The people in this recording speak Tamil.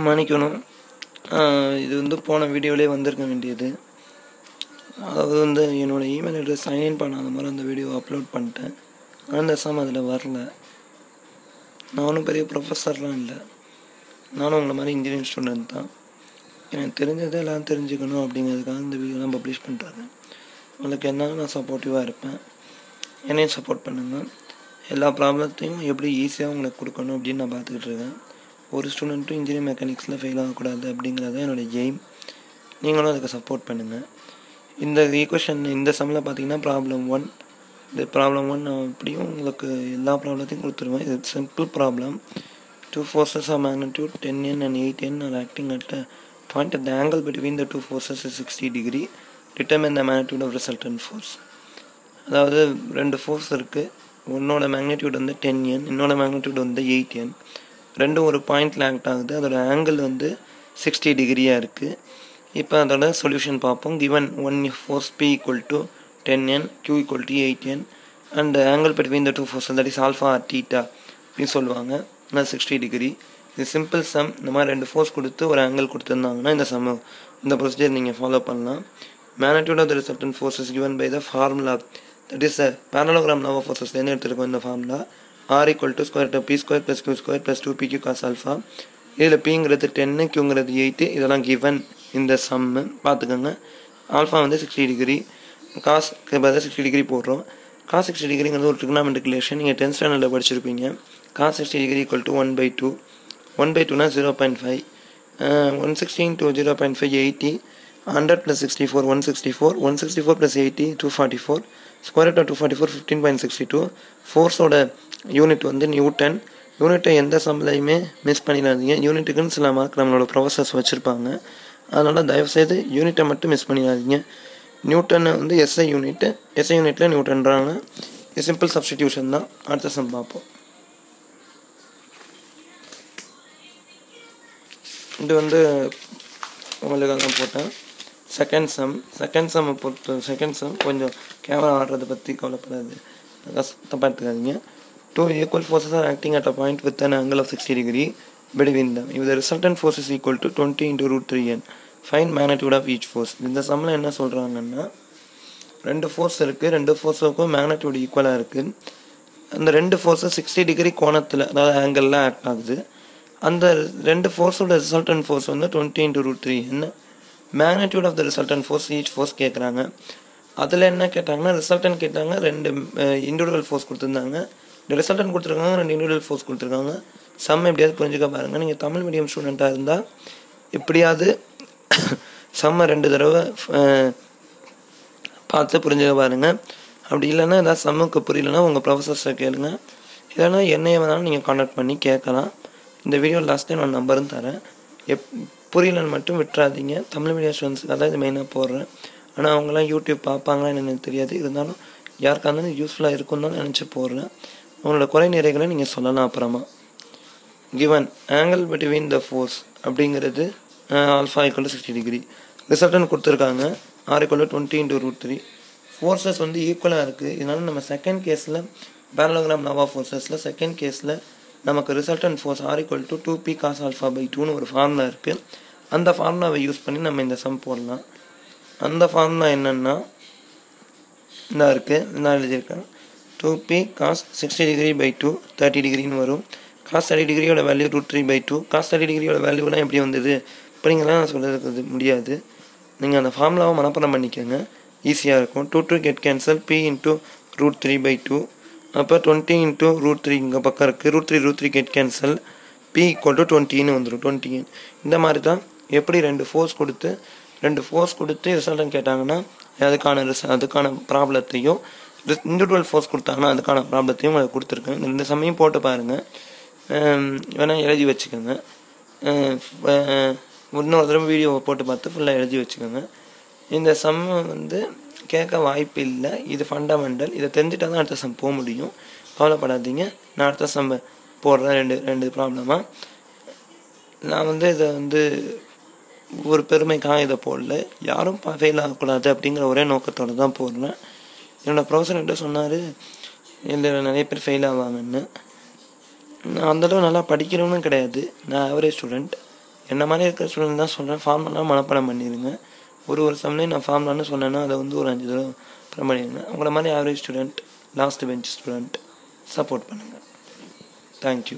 மன்னிக்கணும். இது வந்து போன வீடியோவிலே வந்திருக்க வேண்டியது. அதாவது வந்து என்னோடய இமெயில் அட்ரஸ் சைன்இன் பண்ணாத மாதிரி அந்த வீடியோ அப்லோட் பண்ணிட்டேன். அந்த சம் அதில் வரல. நான் ஒன்றும் பெரிய ப்ரொஃபஸர்லாம் இல்லை. நானும் உங்களை மாதிரி இன்ஜினியரிங் ஸ்டூடெண்ட் தான். எனக்கு தெரிஞ்சதை எல்லாம் தெரிஞ்சுக்கணும் அப்படிங்கிறதுக்காக இந்த வீடியோலாம் பப்ளிஷ் பண்ணுறாங்க. உங்களுக்கு என்ன நான் சப்போர்ட்டிவாக இருப்பேன். என்னையும் சப்போர்ட் பண்ணுங்கள். எல்லா ப்ராப்ளத்தையும் எப்படி ஈஸியாக உங்களுக்கு கொடுக்கணும் அப்படின்னு நான் பார்த்துக்கிட்டு இருக்கேன். ஒரு ஸ்டூடெண்ட்டும் இன்ஜினியரிங் மெக்கானிக்ஸில் ஃபெயில் ஆகக்கூடாது அப்படிங்கிறத என்னோடய எய்ம். நீங்களும் அதுக்கு சப்போர்ட் பண்ணுங்கள். இந்த ஈக்குவேஷன் இந்த சம்மில் பார்த்தீங்கன்னா ப்ராப்ளம் 1. இந்த ப்ராப்ளம் 1 நான் எப்படியும் உங்களுக்கு எல்லா ப்ராப்ளத்தையும் கொடுத்துருவேன். இது simple problem. 2 forces of magnitude 10n and 8n are acting at a point at the angle between the two forces is 60 degree. Determine the magnitude of resultant force. அதாவது 2 ஃபோர்ஸ் இருக்குது. ஒன்னோட மேக்னிடியூட் வந்து 10n, இன்னோட மேக்னிடியூட் வந்து 8n. ரெண்டும் ஒரு பாயிண்டில் ஆக்ட் ஆகுது. அதோட ஆங்கிள் வந்து 60 டிகிரியாக இருக்குது. இப்போ அதோட சொல்யூஷன் பார்ப்போம். given 1 force P equal to 10n, Q equal to 8n and the angle between the two forces that is alpha or theta அப்படின்னு சொல்லுவாங்க. 60 டிகிரி. இது சிம்பிள் சம். இந்த மாதிரி 2 ஃபோர்ஸ் கொடுத்து ஒரு ஆங்கிள் கொடுத்துருந்தாங்கன்னா இந்த ப்ரொசீஜர் நீங்கள் ஃபாலோ பண்ணலாம். magnitude of the resultant force is given by the formula, that is a parallelogram law of forces. என்ன எடுத்துருக்கோம் இந்த formula? R equal to square root of P square plus Q square plus 2PQ cos alpha. இதில் Pங்கிறது 10, Qங்கிறது 8. இதெல்லாம் given இந்த சம்மு பார்த்துக்கோங்க. ஆல்ஃபா வந்து 60 டிகிரி, காஸ்க்கு பதிலாக 60 டிகிரி போடுறோம். காஸ் 60 டிகிரிங்கிறது ஒரு ட்ரிகனாமெட்ரிக் ரிலேஷன். நீங்கள் 10th ஸ்டாண்டர்டில் படிச்சிருப்பீங்க. Cos 60 degree equal to 1/2. 1/2னா 0.5. 160 into 0.5 80. 100 plus 64 164. 164 plus 80 244. Square root of 244 15.62. ஃபோர்ஸோட யூனிட் வந்து நியூட்டன். யூனிட்டை எந்த சம்லையுமே மிஸ் பண்ணிடாதீங்க. யூனிட்டுக்குன்னு சில மார்க் நம்மளோட ப்ரொஃபஸர்ஸ் வச்சுருப்பாங்க. அதனால் தயவுசெய்து யூனிட்டை மட்டும் மிஸ் பண்ணிடாதீங்க. நியூட்டன் வந்து எஸ்ஐ யூனிட்டில் நியூட்டன்றாங்க. இது சிம்பிள் சப்ஸ்டிடியூஷன் தான். அடுத்த சம் பார்ப்போம். இது வந்து உங்களுக்காக தான் போட்டேன். செகண்ட் சம் கொஞ்சம் கேமரா ஆடுறதை பற்றி கவலைப்படாது, கஷ்டப்பட்டுக்காதீங்க. 2 equal forces are acting at a point with an angle of 60 degree between them. If the resultant force is equal to 20 into root 3n, find magnitude of each force. இந்த சம்மில் என்ன சொல்கிறாங்கன்னா, 2 ஃபோர்ஸ் இருக்குது. 2 ஃபோர்ஸுக்கும் மேக்னிடியூட் ஈக்குவலாக இருக்குது. அந்த 2 ஃபோர்ஸும் 60 டிகிரி கோணத்தில், அதாவது ஆங்கிளில் ஆக்ட் ஆகுது. அந்த 2 ஃபோர்ஸோட ரிசல்டன்ட் ஃபோர்ஸ் வந்து 20 into root 3n. Magnitude of the resultant force each force கேட்குறாங்க. அதில் என்ன கேட்டாங்கன்னா, ரிசல்டன்ட் கேட்டாங்க, 2 இண்டிவிஜுவல் ஃபோர்ஸ் கொடுத்துருந்தாங்க. ரிசல்டன் கொடுத்துருக்காங்க, 2 இண்டிவிஜுவல் ஃபோர்ஸ் கொடுத்துருக்காங்க. சம் எப்படியாவது புரிஞ்சுக்க பாருங்கள். நீங்கள் தமிழ் மீடியம் ஸ்டூடெண்ட்டாக இருந்தால் எப்படியாவது சம்மை 2 தடவை பார்த்து புரிஞ்சுக்க பாருங்கள். அப்படி இல்லைன்னா ஏதாவது சம்முக்கு புரியலன்னா உங்கள் ப்ரொஃபஸர்ஸை கேளுங்க. இல்லைன்னா என்னையை வேணாலும் நீங்கள் கான்டாக்ட் பண்ணி கேட்கலாம். இந்த வீடியோ லாஸ்ட் டைம் நான் நம்பரும் தரேன். புரியலன்னு மட்டும் விட்டுறாதீங்க. தமிழ் மீடியம் ஸ்டூடெண்ட்ஸுக்கு அதான் இது மெயினாக போடுறேன். ஆனால் அவங்களாம் யூடியூப் பார்ப்பாங்களான்னு எனக்கு தெரியாது. இருந்தாலும் யாருக்காக இருந்தாலும் யூஸ்ஃபுல்லாக இருக்குன்னு தான் நினச்சி போடுறேன். உங்களோட குறை நிறைகளை நீங்கள் சொல்லலாம். அப்புறமா given angle between the force அப்படிங்கிறது alpha equal to 60 degree. Resultant கொடுத்துருக்காங்க R equal to 20 into root 3. Forces வந்து ஈக்குவலாக இருக்குது. இதனால் நம்ம செகண்ட் கேஸில் parallelogram law of forcesல செகண்ட் கேஸில் நமக்கு resultant force R equal to 2P cos alpha by 2ன்னு ஒரு ஃபார்முலா இருக்குது. அந்த ஃபார்முலாவை யூஸ் பண்ணி நம்ம இந்த சம் போடலாம். அந்த ஃபார்முலா என்னென்னா இந்த இருக்குது, நான் எழுதியிருக்கேன். 2P cos 60 டிகிரி by 2 30 டிகிரின்னு வரும். cos 30 டிகிரியோட வேல்யூ root 3/2. cos 30 டிகிரியோட வேல்யூலாம் எப்படி வந்தது அப்படிங்கலாம் நான் சொல்கிறது முடியாது. நீங்கள் அந்த ஃபார்முலாவை மனப்பாடம் பண்ணிக்கோங்க, ஈஸியாக இருக்கும். 2 get cancel, P into root 3/2. அப்போ 20 into root 3 இங்கே பக்கம் இருக்குது. root 3 get cancel, P equal to 20ன்னு வந்துடும். 20 இந்த மாதிரி தான். எப்படி 2 ஃபோர்ஸ் கொடுத்து ரிசல்டன் கேட்டாங்கன்னா அதுக்கான ப்ராப்ளத்தையும், இண்டிவிஜுவல் ஃபோர்ஸ் கொடுத்தாங்கன்னா அதுக்கான ப்ராப்ளத்தையும் அதை கொடுத்துருக்கேன். இந்த சமயம் போட்டு பாருங்கள், வேணால் எழுதி வச்சுக்கோங்க. இன்னொரு தடவை வீடியோவை போட்டு பார்த்து ஃபுல்லாக எழுதி வச்சுக்கோங்க. இந்த சம் வந்து கேட்க வாய்ப்பு இல்லை. இது ஃபண்டமெண்டல். இதை தெரிஞ்சுட்டா தான் அடுத்த சம் போக முடியும். கவலைப்படாதீங்க. நான் அடுத்த சம் போடுறேன். ரெண்டு ப்ராப்ளமாக நான் வந்து இதை வந்து ஒரு பெருமைக்காக இதை போடல. யாரும் ஃபெயில் ஆகக்கூடாது அப்படிங்கிற ஒரே நோக்கத்தோடு தான் போடுறேன். என்னோடய ப்ரொஃபஸர் கிட்ட சொன்னார், இதில் நிறைய பேர் ஃபெயில் ஆவாங்கன்னு. நான் அந்தளவு நல்லா படிக்கிறவனும் கிடையாது. நான் ஆவரேஜ் ஸ்டூடெண்ட். என்ன மாதிரி இருக்கிற ஸ்டூடெண்ட் தான் சொல்கிறேன், ஃபார்முலாம் மனப்பாடம் பண்ணிடுங்க. ஒரு சம்லேயும் நான் ஃபார்முலான்னு சொன்னேன்னா அதை வந்து ஒரு 5 தடவை அப்புறம் பண்ணிடுங்க. உங்களை மாதிரி average student, last bench student support பண்ணுங்கள். தேங்க்யூ.